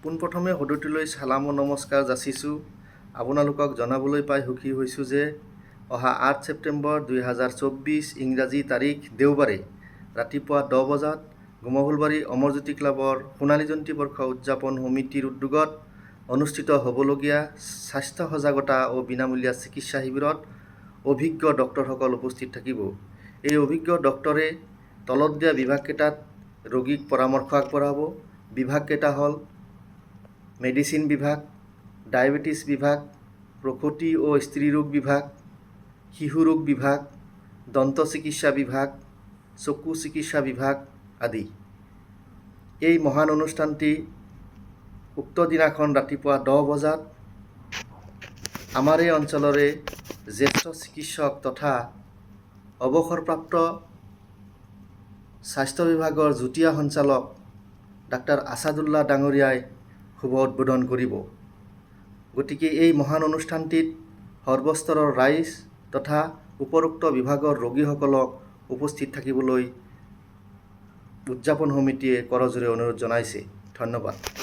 পোনপ্ৰথমে সদতিলৈ সালাম ও নমস্কাৰ যাচিছোঁ। আপোনালোকক জনাবলৈ পাই সুখী হৈছোঁ যে অহা 8 ছেপ্টেম্বৰ 2024 ইংৰাজী তাৰিখ দেওবাৰে ৰাতিপুৱা 10 বজাত গুমহুলবাৰী অমৰজ্যোতি ক্লাবৰ সোণালী জয়ন্তী বৰ্ষ উদযাপন সমিতিৰ উদ্যোগত অনুষ্ঠিত হ'বলগীয়া স্বাস্থ্য সজাগতা ও বিনামূলীয়া চিকিৎসা শিবিৰত অভিজ্ঞ ডক্টৰসকল উপস্থিত থাকিব। এই অভিজ্ঞ ডক্টৰে তলত দিয়া বিভাগকেইটাত ৰোগীক পৰামৰ্শ আগবঢ়াব। বিভাগকেইটা হ'ল মেডিচিন বিভাগ, ডায়েবেটিছ বিভাগ, প্ৰসূতি ও স্ত্ৰী ৰোগ বিভাগ, শিশু ৰোগ বিভাগ, দন্ত চিকিৎসা বিভাগ, চকু চিকিৎসা বিভাগ আদি। এই মহান অনুষ্ঠানটি উক্ত দিনাখন ৰাতিপুৱা 10 বজাত আমাৰ এই অঞ্চলৰে জ্যেষ্ঠ চিকিৎসক তথা অৱসৰপ্ৰাপ্ত স্বাস্থ্য বিভাগৰ যুটীয়া সঞ্চালক ডাক্তৰ আছাদুল্লাহ ডাঙৰীয়াই শুভ উদ্বোধন কৰিব। গতিকে এই মহান অনুষ্ঠানটিত সৰ্বস্তৰৰ ৰাইজ তথা উপৰোক্ত বিভাগৰ ৰোগীসকলক উপস্থিত থাকিবলৈ উদযাপন সমিতিয়ে কৰজোৰে অনুৰোধ জনাইছে। ধন্যবাদ।